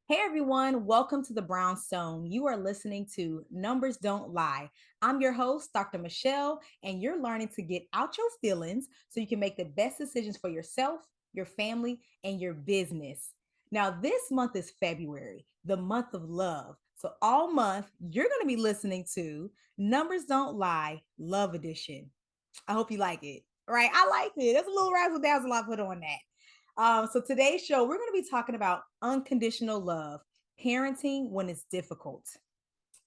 Hey everyone, welcome to the Brownstone. You are listening to Numbers Don't Lie. I'm your host, Dr. Michelle, and you're learning to get out your feelings so you can make the best decisions for yourself, your family, and your business. Now, this month is February, the month of love. So, all month, you're going to be listening to Numbers Don't Lie, Love Edition. I hope you like it. Right? I liked it. There's a little razzle dazzle I put on that. So today's show, we're going to be talking about unconditional love, parenting when it's difficult.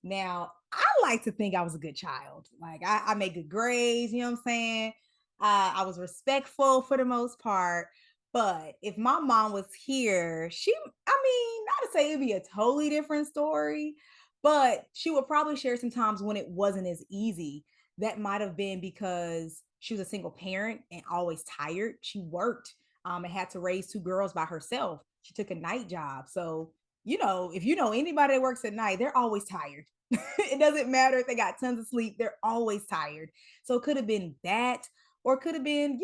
Now, I like to think I was a good child. Like I made good grades, you know what I'm saying? I was respectful for the most part. But if my mom was here, not to say it'd be a totally different story, but she would probably share some times when it wasn't as easy. That might have been because she was a single parent and always tired. She worked and had to raise two girls by herself. She took a night job. So, if you know anybody that works at night, they're always tired. It doesn't matter if they got tons of sleep, they're always tired. So it could have been that, or it could have been,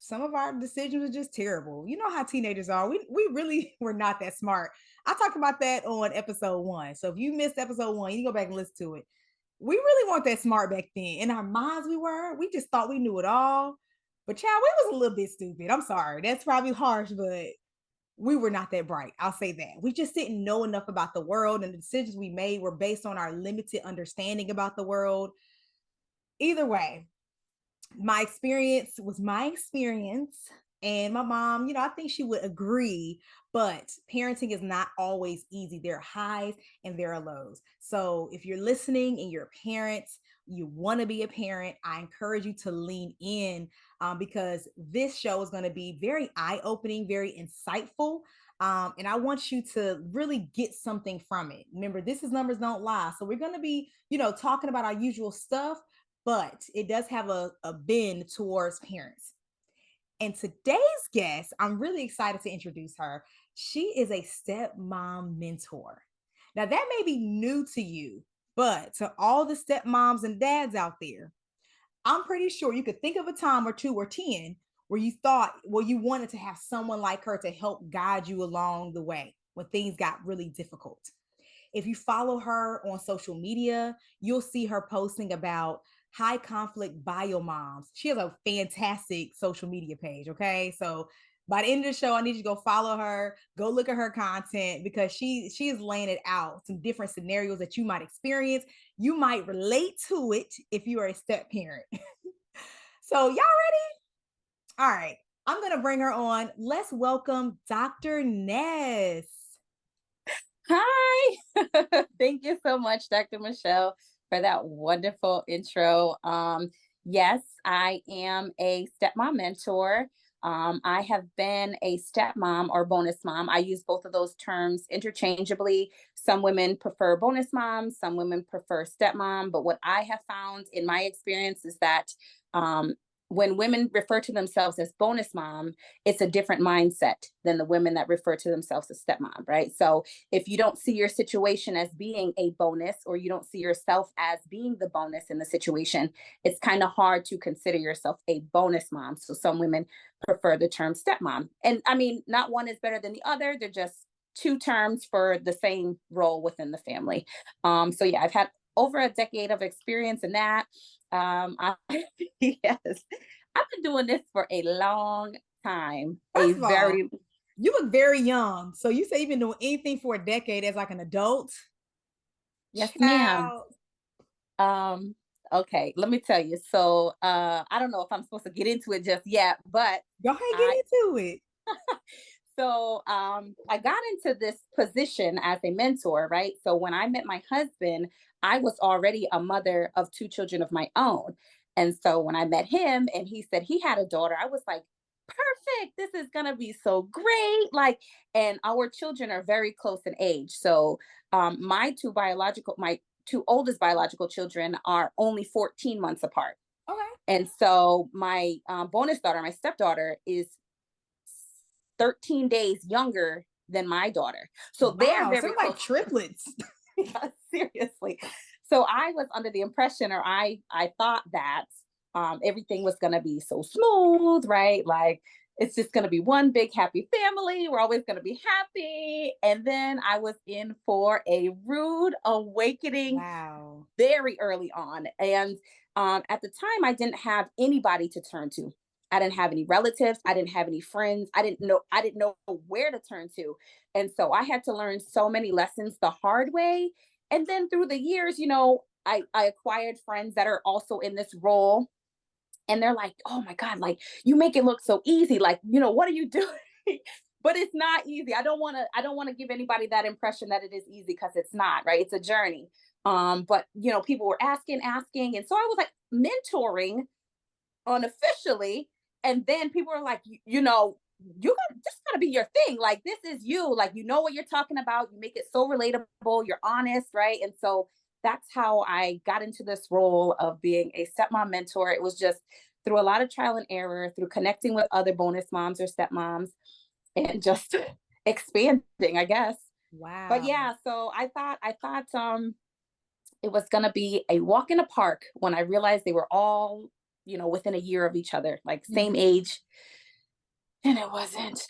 some of our decisions were just terrible. You know how teenagers are. We really were not that smart. I talked about that on episode 1. So if you missed episode 1, you go back and listen to it. We really weren't that smart back then. In our minds, we were. We just thought we knew it all. But child, we was a little bit stupid. I'm sorry. That's probably harsh, but we were not that bright. I'll say that. We just didn't know enough about the world, and the decisions we made were based on our limited understanding about the world. Either way, my experience was my experience. And my mom, I think she would agree, but parenting is not always easy. There are highs and there are lows. So if you're listening and you're a parent, you want to be a parent, I encourage you to lean in because this show is going to be very eye-opening, very insightful. And I want you to really get something from it. Remember, this is Numbers Don't Lie. So we're going to be, talking about our usual stuff, but it does have a bend towards parents. And today's guest, I'm really excited to introduce her. She is a stepmom mentor. Now, that may be new to you, but to all the stepmoms and dads out there, I'm pretty sure you could think of a time or 2 or 10 where you thought, well, you wanted to have someone like her to help guide you along the way when things got really difficult. If you follow her on social media, you'll see her posting about high conflict bio moms. She has a fantastic social media page. Okay. So by the end of the show, I need you to go follow her, go look at her content because she is laying it out, some different scenarios that you might experience. You might relate to it if you are a step parent. So y'all ready? All right. I'm going to bring her on. Let's welcome Dr. Ness. Hi. Thank you so much, Dr. Michelle, for that wonderful intro. Yes, I am a stepmom mentor. I have been a stepmom or bonus mom. I use both of those terms interchangeably. Some women prefer bonus mom, some women prefer stepmom. But what I have found in my experience is that when women refer to themselves as bonus mom, it's a different mindset than the women that refer to themselves as stepmom, right? So if you don't see your situation as being a bonus, or you don't see yourself as being the bonus in the situation, it's kind of hard to consider yourself a bonus mom. So some women prefer the term stepmom. And I mean, not one is better than the other. They're just two terms for the same role within the family. So yeah, I've had over a decade of experience in that. Yes, I've been doing this for a long time. First of all, you look very young. So you say you've been doing anything for a decade as like an adult? Yes, ma'am. Child. Okay, let me tell you. So I don't know if I'm supposed to get into it just yet, but Go ahead, get I into it. I got into this position as a mentor, right? So when I met my husband, I was already a mother of two children of my own. And so when I met him and he said he had a daughter, I was like, perfect. This is going to be so great. Like, and our children are very close in age. So my two oldest biological children are only 14 months apart. Okay. And so my bonus daughter, my stepdaughter, is 13 days younger than my daughter. So they're Wow. So very they're like close. triplets. Seriously. So I was under the impression, or I thought that everything was going to be so smooth, right? Like it's just going to be one big happy family. We're always going to be happy. And then I was in for a rude awakening Wow. very early on. And at the time, I didn't have anybody to turn to. I didn't have any relatives. I didn't have any friends. I didn't know where to turn to. And so I had to learn so many lessons the hard way. And then through the years, I acquired friends that are also in this role, and they're like, oh my God, like you make it look so easy. Like, what are you doing? But it's not easy. I don't want to give anybody that impression that it is easy, because it's not, right? It's a journey. But people were asking. And so I was like mentoring unofficially. And then people are like, you got just gotta be your thing. Like, this is you. Like, you know what you're talking about. You make it so relatable. You're honest, right? And so that's how I got into this role of being a stepmom mentor. It was just through a lot of trial and error, through connecting with other bonus moms or stepmoms, and just expanding, I guess. But Wow. yeah, so I thought it was gonna be a walk in the park when I realized they were all, within a year of each other, like same Mhm. age. And it wasn't.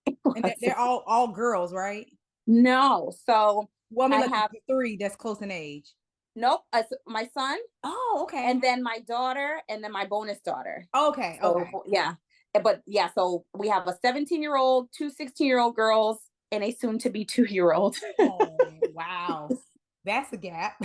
It And they're wasn't. all girls, right? No. So Well, I mean, I like have, the three that's close in age. nope, my son, Oh, okay. and then my daughter, and then my bonus daughter. Okay, So okay. yeah. But yeah, so we have a 17-year-old, two 16-year-old girls, and a soon to be 2-year old. Oh, wow. That's a gap.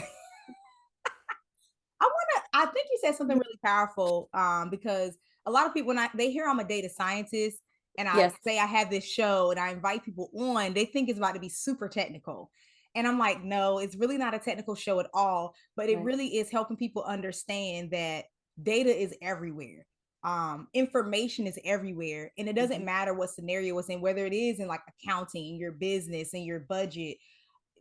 I think you said something really powerful because a lot of people, when they hear I'm a data scientist and I Yes. say I have this show and I invite people on, they think it's about to be super technical. And I'm like, no, it's really not a technical show at all, but it Right. really is helping people understand that data is everywhere. Information is everywhere, and it doesn't Mhm. matter what scenario it's in, whether it is in like accounting, your business, and your budget.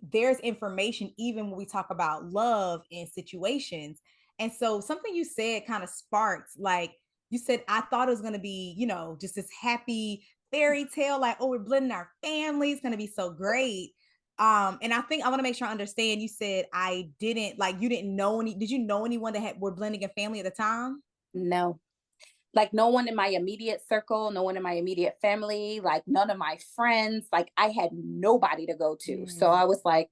There's information even when we talk about love and situations. And so something you said kind of sparked, like you said, I thought it was going to be, just this happy fairy tale, like, oh, we're blending our family, it's going to be so great. And I think I want to make sure I understand, you said I didn't, like, you didn't know any, did you know anyone that were blending a family at the time? No. Like, no one in my immediate circle, no one in my immediate family, like none of my friends, like I had nobody to go to. So Mm, I was like,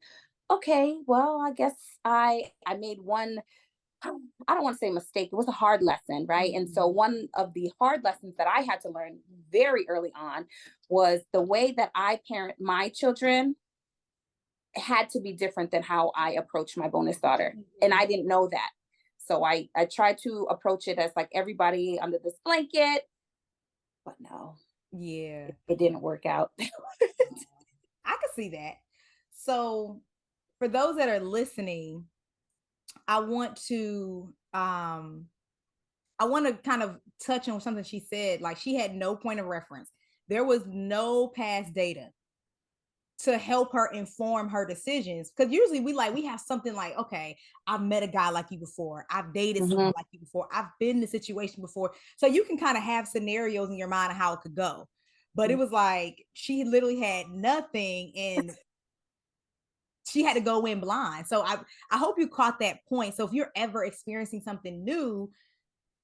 okay, well, I guess I made one, I don't want to say mistake. It was a hard lesson, right? And so mm, one of the hard lessons that I had to learn very early on was the way that I parent my children had to be different than how I approach my bonus daughter. And mhm. I didn't know that. So I tried to approach it as like everybody under this blanket, but no, Yeah, it didn't work out. I could see that. So for those that are listening, I want to I want to kind of touch on something she said. Like, she had no point of reference. There was no past data to help her inform her decisions. Because usually we have something like, okay, I've met a guy like you before. I've dated Mhm, someone like you before. I've been in a situation before. So you can kind of have scenarios in your mind of how it could go. But it mhm, was like she literally had nothing, and she had to go in blind. So I hope you caught that point. So if you're ever experiencing something new,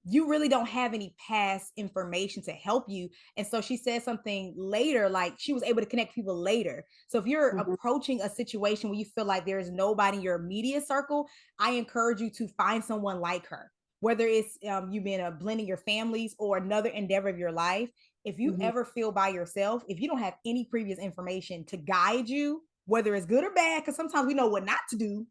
you really don't have any past information to help you. And so she said something later, like she was able to connect people later. So if you're mhm, approaching a situation where you feel like there's nobody in your immediate circle, I encourage you to find someone like her, whether it's you being a blending your families or another endeavor of your life. If you mhm. ever feel by yourself, if you don't have any previous information to guide you, whether it's good or bad, because sometimes we know what not to do,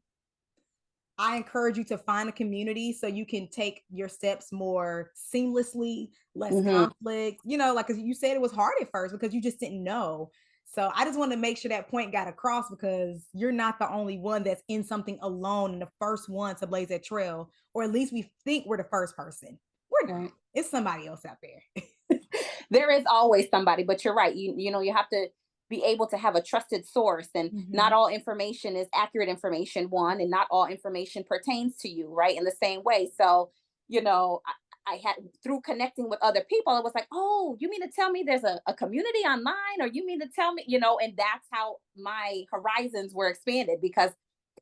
I encourage you to find a community so you can take your steps more seamlessly, less Mhm. conflict. Like, 'cause you said it was hard at first because you just didn't know. So I just want to make sure that point got across, because you're not the only one that's in something alone and the first one to blaze that trail, or at least we think we're the first person. We're not. Right. It's somebody else out there. There is always somebody, but you're right. You have to be able to have a trusted source, and not Mhm. all information is accurate information, one, and not all information pertains to you, right? In the same way. So, I had, through connecting with other people, it was like, oh, you mean to tell me there's a community online, or you mean to tell me, and that's how my horizons were expanded, because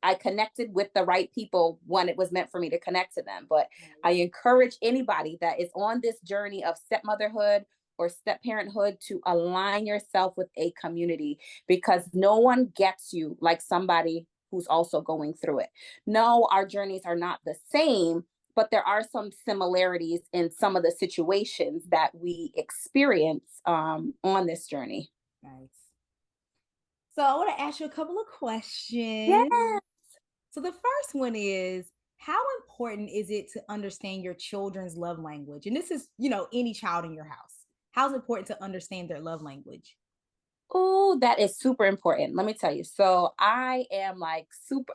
I connected with the right people when it was meant for me to connect to them. But I encourage anybody that is on this journey of stepmotherhood, or step parenthood to align yourself with a community, because no one gets you like somebody who's also going through it. No, our journeys are not the same, but there are some similarities in some of the situations that we experience on this journey. Nice. So I want to ask you a couple of Yeah. questions. So the first one is, how important is it to understand your children's love language? And this is, any child in your house. How's it important to understand their love language? Oh, that is super important. Let me tell you. So I am like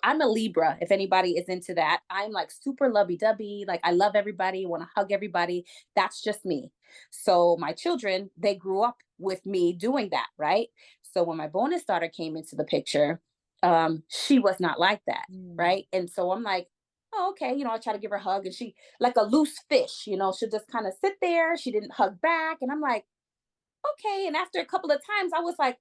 I'm a Libra. If anybody is into that, I'm like super lovey dovey. Like I love everybody, want to hug everybody. That's just me. So my children, they grew up with me doing that. Right. So when my bonus daughter came into the picture, she was not like that. Mm. Right. And so I'm like, oh, okay. I try to give her a hug, and she, like a loose fish, she'll just kind of sit there. She didn't hug back. And I'm like, okay. And after a couple of times, I was like,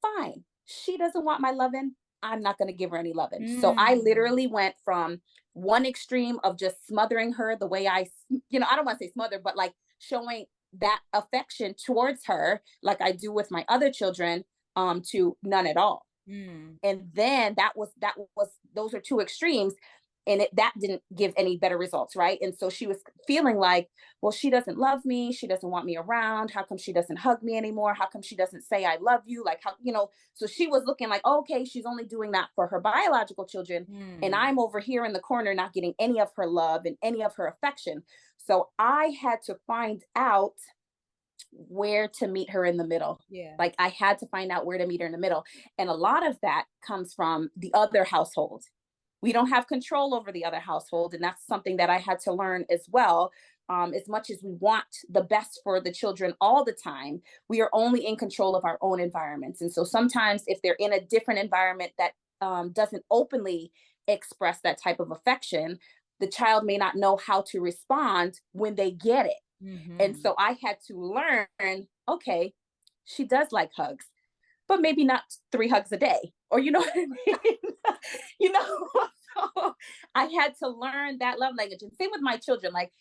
fine, she doesn't want my loving. I'm not going to give her any loving. So I Mm. literally went from one extreme of just smothering her the way I don't want to say smother, but like showing that affection towards her, like I do with my other children, to none at all. Mm. And then that was those are two extremes, and that didn't give any better results, right? And so she was feeling like, well, she doesn't love me, she doesn't want me around, how come she doesn't hug me anymore, how come she doesn't say I love you, like, how. So she was looking like, okay, she's only doing that for her biological children, and Mm. I'm over here in the corner not getting any of her love and any of her affection. So I had to find out where to meet her in the middle. Yeah. Like I had to find out where to meet her in the middle. And a lot of that comes from the other household. We don't have control over the other household. And that's something that I had to learn as well. As much as we want the best for the children all the time, we are only in control of our own environments. And so sometimes if they're in a different environment that doesn't openly express that type of affection, the child may not know how to respond when they get it. And Mm-hmm. so I had to learn, okay, she does like hugs, but maybe not 3 hugs a day. Or you know what I mean? you know, so I had to learn that love language. And same with my children. Like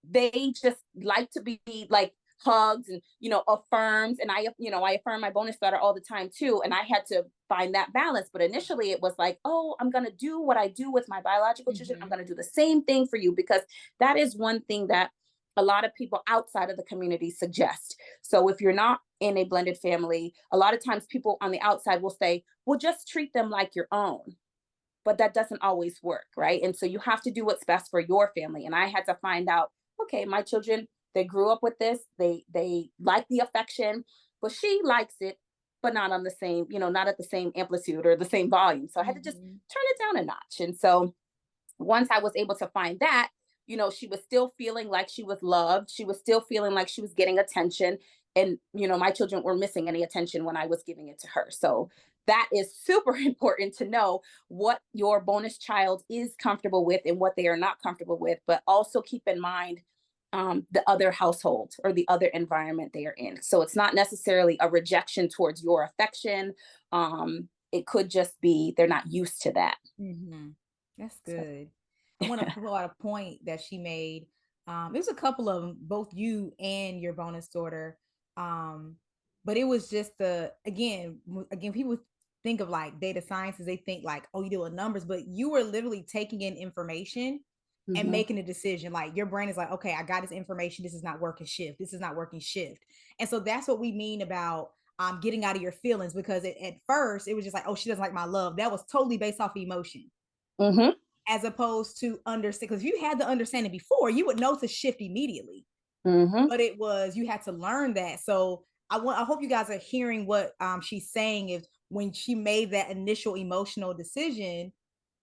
they just like to be like hugs and affirms, and I affirm my bonus daughter all the time too, and I had to find that balance. But initially it was like, oh, I'm going to do what I do with my biological children, I'm Mm-hmm. going to do the same thing for you, because that is one thing that a lot of people outside of the community suggest. So if you're not in a blended family, a lot of times people on the outside will say, well, just treat them like your own, but that doesn't always work, right? And so you have to do what's best for your family. And I had to find out, okay, my children, they grew up with this, they like the affection, but she likes it, but not on the same, not at the same amplitude or the same volume. So I had to just Mm-hmm. turn it down a notch. And so once I was able to find that, she was still feeling like she was loved. She was still feeling like she was getting attention. And, my children were missing any attention when I was giving it to her. So that is super important to know what your bonus child is comfortable with and what they are not comfortable with, but also keep in mind the other household or the other environment they are in. So it's not necessarily a rejection towards your affection. It could just be they're not used to that. Mm-hmm. That's So. good. I want to pull out a point that she made. There's a couple of them, both you and your bonus daughter. Um, but it was just again, people think of like data sciences, they think like, oh, you do numbers, but you were literally taking in information and Mhm. making a decision. Like your brain is like, okay, I got this information. This is not working, shift. This is not working, shift. And so that's what we mean about getting out of your feelings, because at first it was just like, oh, she doesn't like my love. That was totally based off of emotion, Mhm. as opposed to understand. Because if you had the understanding before, you would know to shift immediately. Mhm. But it was, you had to learn that. So I hope you guys are hearing what she's saying. Is when she made that initial emotional decision,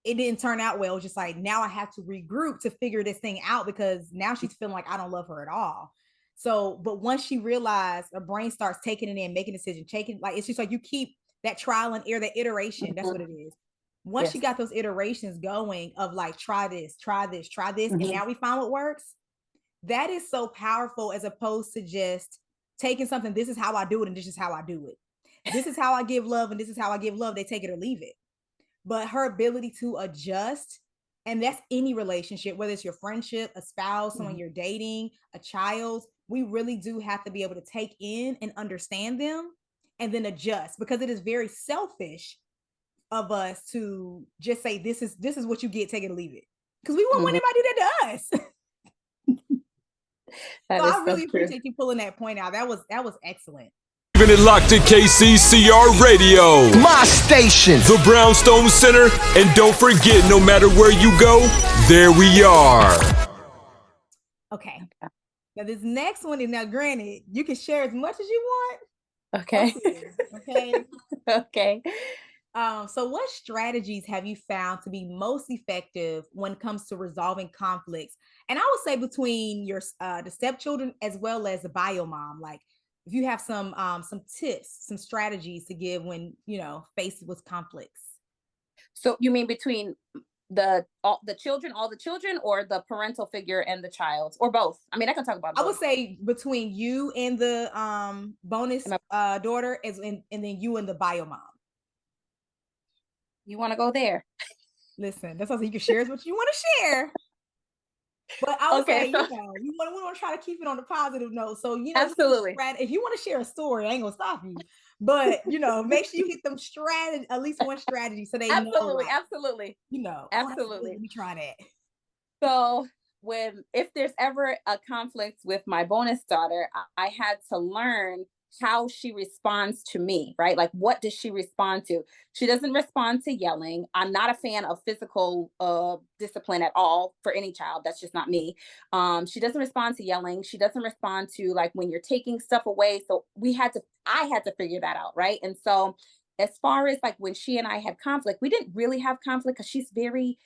it didn't turn out well. Just like, now I have to regroup to figure this thing out, because now she's feeling like I don't love her at all. So, but once she realized, her brain starts taking it in, making a decision, taking, like, it's just like you keep that trial and error, that iteration. That's what Mhm. it is. Once she Yes. got those iterations going of like, try this, try this, try this, and Mhm. now we find what works. That is so powerful, as opposed to just taking something, this is how I do it, and this is how I do it. This is how I give love, and this is how I give love. They take it or leave it. But her ability to adjust, and that's any relationship, whether it's your friendship, a spouse, someone Mhm. you're dating, a child, we really do have to be able to take in and understand them and then adjust, because it is very selfish of us to just say this is what you get, take it or leave it, because we won't want Mhm. anybody to do that to us. That So is I so really true. appreciate you pulling that point out. That was excellent. Keeping it locked to KCCR Radio, My station. the Brownstone Center, and don't forget, no matter where you go, there we are. Okay. Now this next one is, now granted, you can share as much as you want up Okay. here. Okay. Okay. So what strategies have you found to be most effective when it comes to resolving conflicts? And I would say between your the stepchildren as well as the bio mom. Like, if you have some tips, some strategies to give when faced with conflicts. So you mean between all the children, or the parental figure and the child, or both? I mean, I can talk about I would both. say between you and the bonus Am I- daughter, and then you and the bio mom. You want to go there? Listen, that's also, you can share what you want to share. But I would say, Okay. So we want to try to keep it on a positive note. So, absolutely. if you want to share a story, I ain't gonna stop you. But make sure you hit them strategy, at least one strategy, so they know, Absolutely. like, Absolutely. oh, that's good. Absolutely. Let me try that. So if there's ever a conflict with my bonus daughter, I had to learn how she responds to me, right? Like, what does she respond to? She doesn't respond to yelling. I'm not a fan of physical discipline at all for any child. That's just not me. She doesn't respond to yelling. She doesn't respond to, like, when you're taking stuff away. So I had to figure that out, right? And so as far as, like, when she and I had conflict, we didn't really have conflict because she's very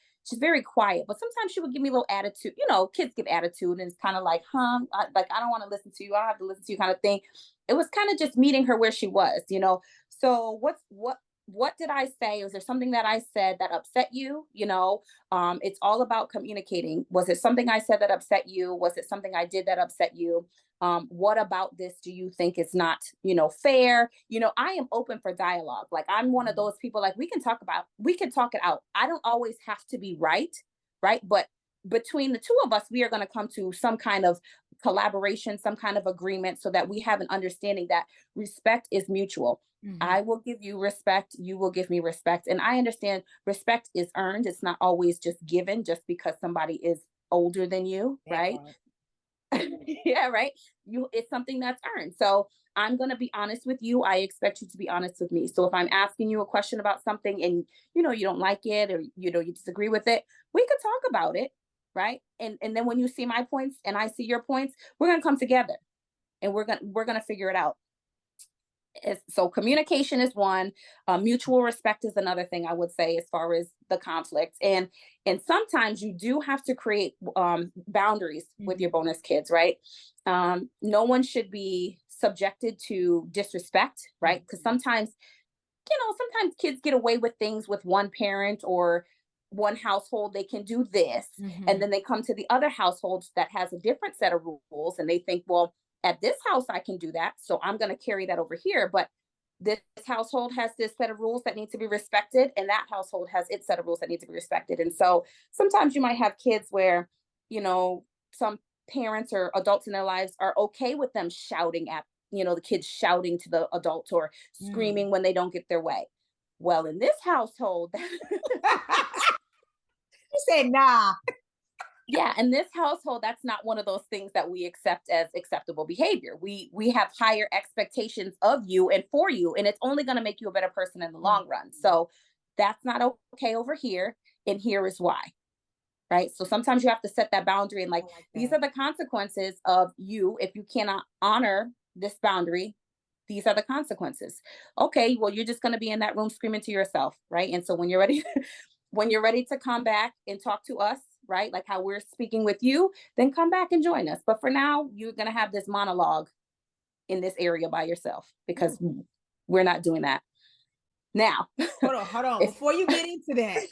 quiet, but sometimes she would give me a little attitude. Kids give attitude, and it's kind of like, I don't want to listen to you. I don't have to listen to you, kind of thing. It was kind of just meeting her where she was. So what did I say? Was there something that I said that upset you? It's all about communicating. Was it something I said that upset you? Was it something I did that upset you? What about this do you think is not, fair? I am open for dialogue. Like, I'm one of those people, like, we can talk it out. I don't always have to be right, right? But between the two of us, we are going to come to some kind of collaboration, some kind of agreement, so that we have an understanding that respect is mutual. Mhm. I will give you respect, you will give me respect. And I understand respect is earned. It's not always just given just because somebody is older than you, That right? part. Yeah, right. It's something that's earned. So I'm going to be honest with you. I expect you to be honest with me. So if I'm asking you a question about something, and you don't like it, or you disagree with it, we could talk about it, right? And then when you see my points and I see your points, we're going to come together, and we're going to figure it out. So communication is one. Mutual respect is another thing, I would say, as far as the conflict. And sometimes you do have to create boundaries with your Mhm. bonus kids, right? No one should be subjected to disrespect, right? Because Mhm. sometimes kids get away with things with one parent or one household. They can do this, and Mhm. then they come to the other household that has a different set of rules, and they think, well, at this house I can do that, so I'm going to carry that over here. But this household has this set of rules that need to be respected, and that household has its set of rules that need to be respected. And so sometimes you might have kids where, some parents or adults in their lives are okay with them shouting at, the kids shouting to the adults, or Mm. screaming when they don't get their way. Well, in this household, You said nah. yeah, in this household, that's not one of those things that we accept as acceptable behavior. We have higher expectations of you and for you, and it's only going to make you a better person in the Mm. long run. So that's not okay over here, and here is why. Right? So sometimes you have to set that boundary, and, I like, like these that. are the consequences of you if you cannot honor this boundary. These are the consequences. Okay, well, you're just going to be in that room screaming to yourself, right? And so when you're ready when you're ready to come back and talk to us, right? Like how we're speaking with you, then come back and join us. But for now, you're going to have this monologue in this area by yourself, because Ooh. we're not doing that. Now, Hold on. if Before you get into that,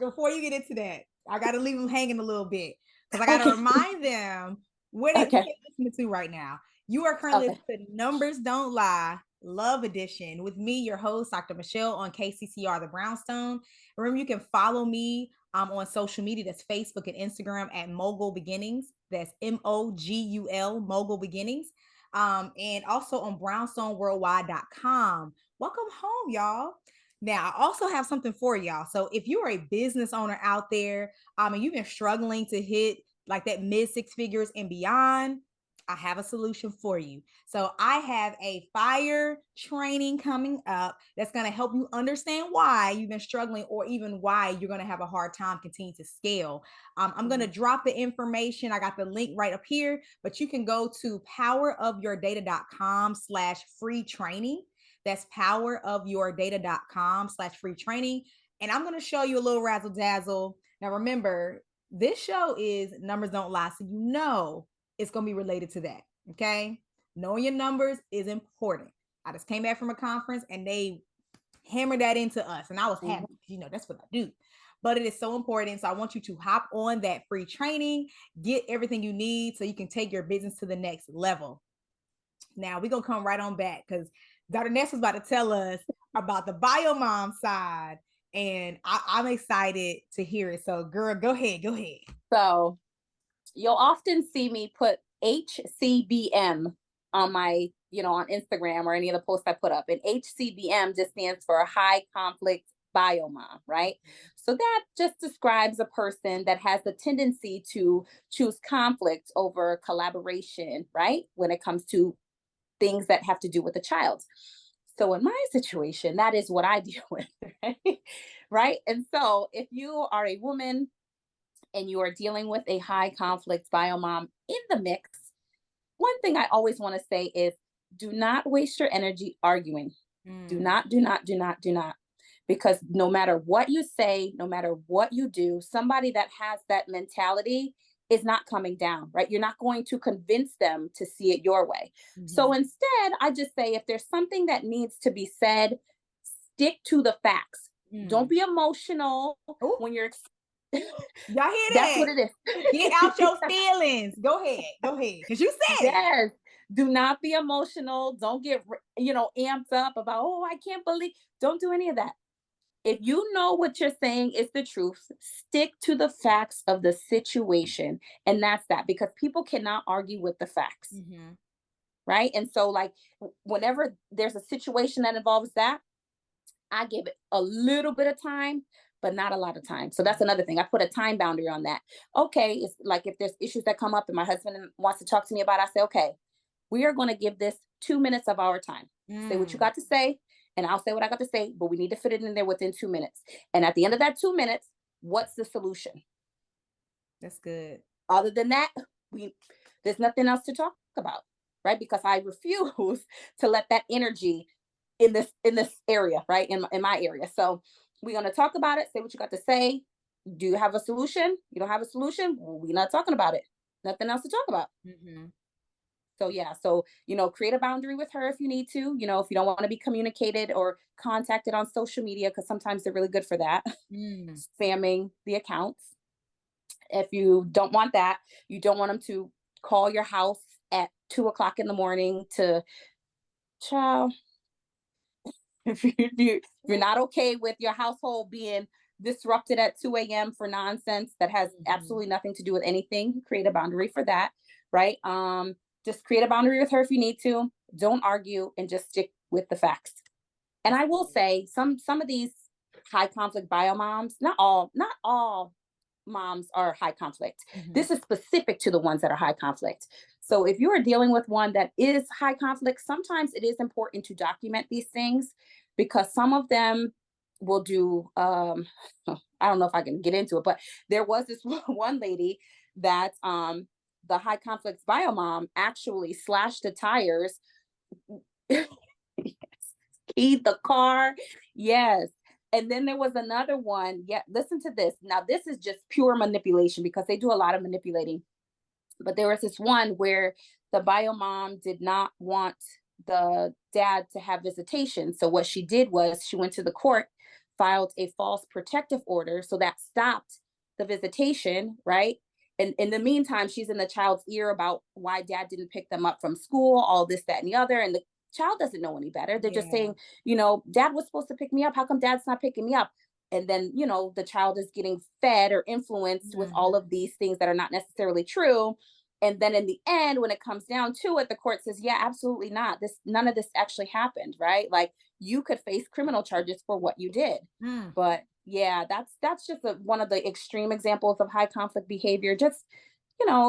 before you get into that, I gotta leave them hanging a little bit, because I gotta okay, remind them what okay, they're listening to right now. You are currently okay. listening to Numbers Don't Lie Love Edition with me, your host, Dr. Michelle, on KCCR The Brownstone. Remember, you can follow me on social media. That's Facebook and Instagram at Mogul Beginnings. That's MOGUL, Mogul Beginnings. And also on brownstoneworldwide.com. Welcome home, y'all. Now, I also have something for y'all. So if you're a business owner out there, and you've been struggling to hit like that mid six figures and beyond, I have a solution for you. So I have a fire training coming up that's going to help you understand why you've been struggling, or even why you're going to have a hard time continue to scale. I'm going to drop the information. I got the link right up here, but you can go to powerofyourdata.com/free training. That's powerofyourdata.com/free training. And I'm going to show you a little razzle dazzle. Now, remember, this show is Numbers Don't Lie. So, it's going to be related to that. Okay. Knowing your numbers is important. I just came back from a conference and they hammered that into us. And I was happy because, that's what I do. But it is so important. So I want you to hop on that free training, get everything you need so you can take your business to the next level. Now we're going to come right on back because Dr. Ness was about to tell us about the biomom side. And I'm excited to hear it. So, girl, go ahead. So you'll often see me put HCBM on my, on Instagram or any of the posts I put up. And HCBM just stands for high conflict biomom, right? So that just describes a person that has the tendency to choose conflict over collaboration, right? When it comes to things that have to do with the child. So in my situation, that is what I deal with, right? Right. And so if you are a woman and you are dealing with a high conflict biomom in the mix, one thing I always want to say is do not waste your energy arguing. Do not. Because no matter what you say, no matter what you do, somebody that has that mentality is not coming down, right? You're not going to convince them to see it your way. So instead, I just say, if there's something that needs to be said, stick to the facts. Don't be emotional when you're y'all hear that? That's what it is. Get out your feelings. Go ahead. Because you said yes. Do not be emotional. Don't get, amped up about, I can't believe. Don't do any of that. If you know what you're saying is the truth, stick to the facts of the situation. And that's that, because people cannot argue with the facts. Right. And so, like, whenever there's a situation that involves that, I give it a little bit of time, but not a lot of time. So that's another thing. I put a time boundary on that. Okay. It's like if there's issues that come up and my husband wants to talk to me about it, I say, okay, we are going to give this 2 minutes of our time. Say what you got to say, and I'll say what I got to say, but we need to fit it in there within 2 minutes. And at the end of that 2 minutes, what's the solution? That's good. Other than that, there's nothing else to talk about, right? Because I refuse to let that energy in this area, right? In my area. So we're going to talk about it. Say what you got to say. Do you have a solution? You don't have a solution? Well, we're not talking about it. Nothing else to talk about. So yeah, so, create a boundary with her if you need to, if you don't want to be communicated or contacted on social media, because sometimes they're really good for that, spamming the accounts. If you don't want that, you don't want them to call your house at 2:00 in the morning to, child, if you're not okay with your household being disrupted at 2 a.m. for nonsense that has absolutely nothing to do with anything, create a boundary for that, right? Just create a boundary with her if you need to. Don't argue and just stick with the facts. And I will say some of these high conflict biomoms, not all moms are high conflict. This is specific to the ones that are high conflict. So if you are dealing with one that is high conflict, sometimes it is important to document these things, because some of them will do, I don't know if I can get into it, but there was this one lady that, the high conflict biomom actually slashed the tires, keyed the car. Yes. And then there was another one. Yeah. Listen to this. Now, this is just pure manipulation, because they do a lot of manipulating. But there was this one where the biomom did not want the dad to have visitation. So what she did was she went to the court, filed a false protective order. So that stopped the visitation, right? And in the meantime, she's in the child's ear about why dad didn't pick them up from school, all this, that, and the other. And the child doesn't know any better. They're just saying, dad was supposed to pick me up. How come dad's not picking me up? And then, the child is getting fed or influenced with all of these things that are not necessarily true. And then in the end, when it comes down to it, the court says, yeah, absolutely not. None of this actually happened, right? Like, you could face criminal charges for what you did. Mm. But yeah, that's just one of the extreme examples of high conflict behavior. Just,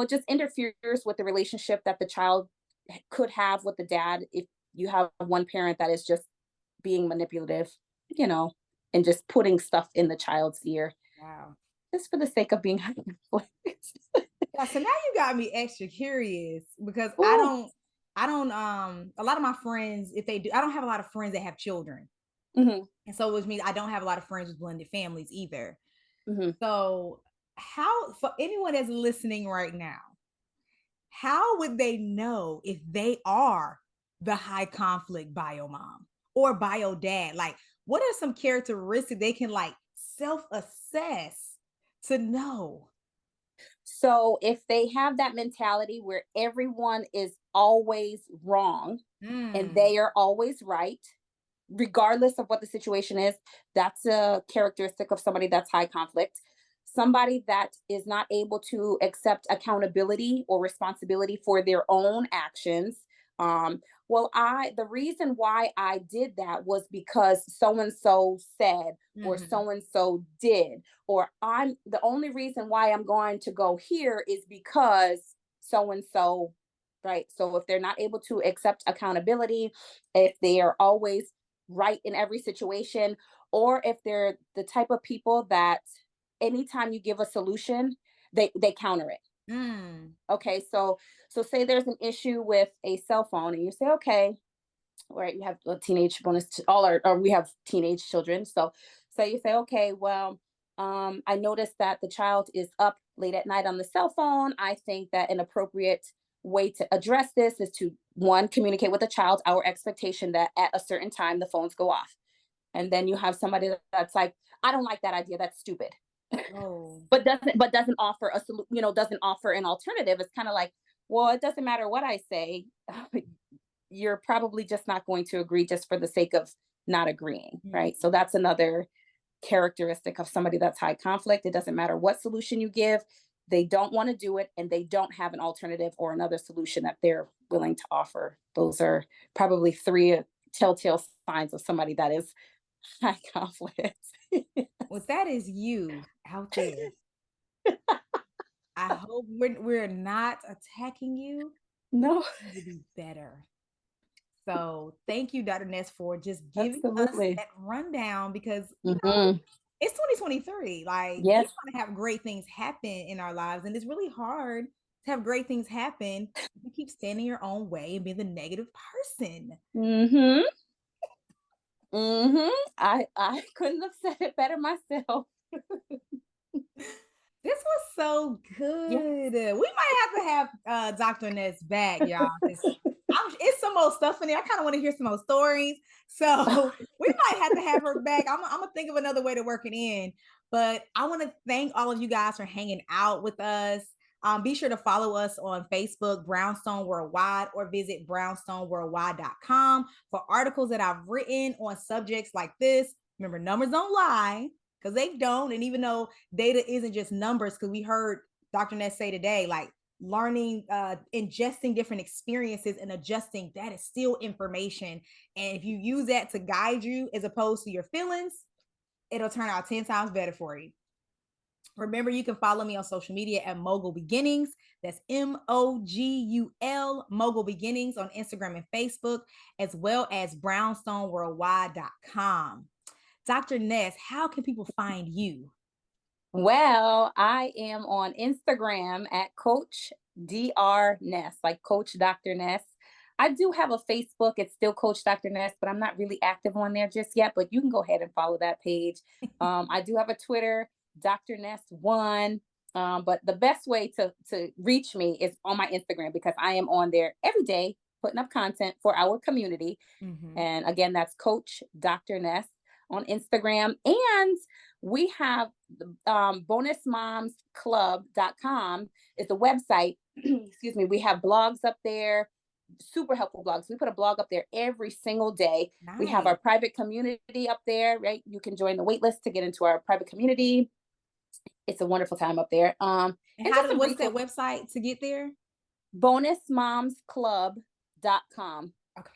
just interferes with the relationship that the child could have with the dad if you have one parent that is just being manipulative, you know, and just putting stuff in the child's ear Wow. just for the sake of being high conflict. Yeah, so now you got me extra curious because Ooh. a lot of my friends, if they do, I don't have a lot of friends that have children. Hmm. And so which means I don't have a lot of friends with blended families either. Hmm. So how, for anyone that's listening right now, how would they know if they are the high conflict bio mom or bio dad? Like, what are some characteristics they can like self-assess to know? So if they have that mentality where everyone is always wrong and Mm. they are always right, regardless of what the situation is, that's a characteristic of somebody that's high conflict. Somebody that is not able to accept accountability or responsibility for their own actions. Well, the reason why I did that was because so and so said, or Mm-hmm. so and so did, or the only reason why I'm going to go here is because so and so, right? So if they're not able to accept accountability, if they are always right in every situation, or if they're the type of people that anytime you give a solution, they counter it. Mm. Okay, so say there's an issue with a cell phone, and you say, okay, right, you have a teenage bonus, all our, or we have teenage children. So you say, okay, well, I noticed that the child is up late at night on the cell phone. I think that an appropriate way to address this is to, one, communicate with the child our expectation that at a certain time the phones go off. And then you have somebody that's like, I don't like that idea, that's stupid. Oh. But doesn't offer a solution, doesn't offer an alternative. It's kind of like, well, it doesn't matter what I say. You're probably just not going to agree just for the sake of not agreeing, Mm. right? So that's another characteristic of somebody that's high conflict. It doesn't matter what solution you give, they don't want to do it, and they don't have an alternative or another solution that they're willing to offer. Those are probably three telltale signs of somebody that is high conflict. Well, if that is you out there, I hope we're not attacking you. We No, need to be better. So thank you, Dr. Ness, for just giving us absolutely. that rundown because Hmm. it's 2023. Like, we Yes. want to have great things happen in our lives, and it's really hard to have great things happen if you keep standing your own way and being the negative person. Hmm. Hmm. I couldn't have said it better myself. This was so Yeah. good. We might have to have Dr. Ness back, y'all. It's some more stuff in there. I kind of want to hear some more stories. So we might have to have her back. I'm gonna think of another way to work it in. But I want to thank all of you guys for hanging out with us. Be sure to follow us on Facebook, Brownstone Worldwide, or visit brownstoneworldwide.com for articles that I've written on subjects like this. Remember, numbers don't lie because they don't. And even though data isn't just numbers, because we heard Dr. Ness say today, like learning, ingesting different experiences and adjusting, that is still information. And if you use that to guide you as opposed to your feelings, it'll turn out 10 times better for you. Remember, you can follow me on social media at Mogul Beginnings. That's Mogul, Mogul Beginnings on Instagram and Facebook, as well as brownstoneworldwide.com. Dr. Ness, how can people find you? Well, I am on Instagram at Coach Dr. Ness, like Coach Dr. Ness. I do have a Facebook. It's still Coach Dr. Ness, but I'm not really active on there just yet. But you can go ahead and follow that page. I do have a Twitter, Dr. Ness One. But the best way to reach me is on my Instagram because I am on there every day putting up content for our community. Mm-hmm. And again, that's Coach Dr. Ness on Instagram. And we have bonusmomsclub.com is the website. Excuse me. We have blogs up there. super helpful blogs. We put a blog up there every single day. We have our Nice. private community up there, right? You can join the wait list to get into our private community. It's a wonderful time up there. And And just some what's that resources. website to get there? Bonusmomsclub.com. Okay.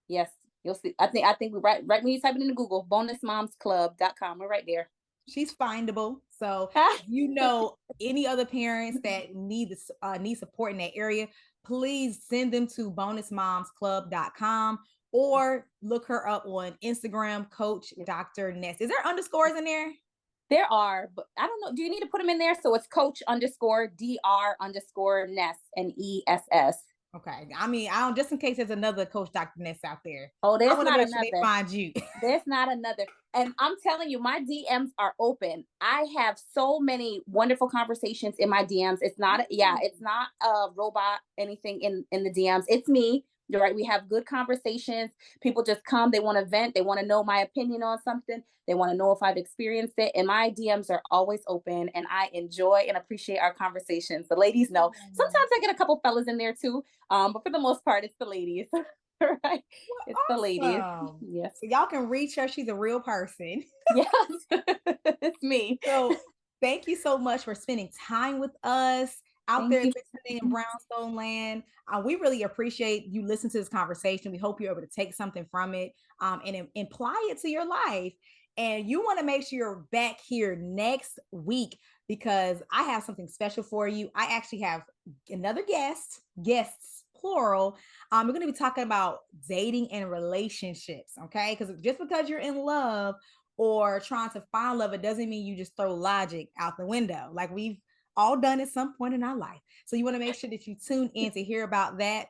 Yes, you'll see. I think we right when you type it into Google, bonusmomsclub.com. We're right there. She's findable. So if you know any other parents that need support in that area, please send them to bonusmomsclub.com or look her up on Instagram, Coach Dr. Ness. Is there underscores in there? There are, but I don't know. Do you need to put them in there? So it's Coach_Dr_Ness Ness. Okay. I mean, I don't, just in case there's another Coach Dr. Ness out there. Oh, I there's want to not make sure they another. find you. There's not another. And I'm telling you, my DMs are open. I have so many wonderful conversations in my DMs. It's not, it's not a robot, anything in the DMs. It's me. You're right. We have good conversations. People just come. They want to vent. They want to know my opinion on something. They want to know if I've experienced it. And my DMs are always open. And I enjoy and appreciate our conversations. The ladies know. Sometimes I get a couple fellas in there too. But for the most part, it's the ladies. Right. It's the ladies. Awesome. Yes. So y'all can reach her. She's a real person. Yes. It's me. So thank you so much for spending time with us out Thank there you. listening in Brownstone land. We really appreciate you listening to this conversation. We hope you're able to take something from it and apply it to your life. And you want to make sure you're back here next week because I have something special for you. I actually have another guests plural. We're going to be talking about dating and relationships, okay? Because just because you're in love or trying to find love, it doesn't mean you just throw logic out the window. Like we've all done at some point in our life. So you want to make sure that you tune in to hear about that.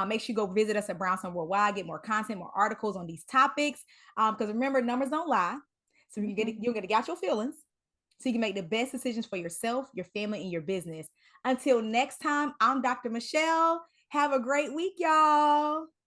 Make sure you go visit us at Brownstone Worldwide, get more content, more articles on these topics. Because remember, numbers don't lie. So you get you're gonna get your feelings. So you can make the best decisions for yourself, your family, and your business. Until next time, I'm Dr. Michelle. Have a great week, y'all.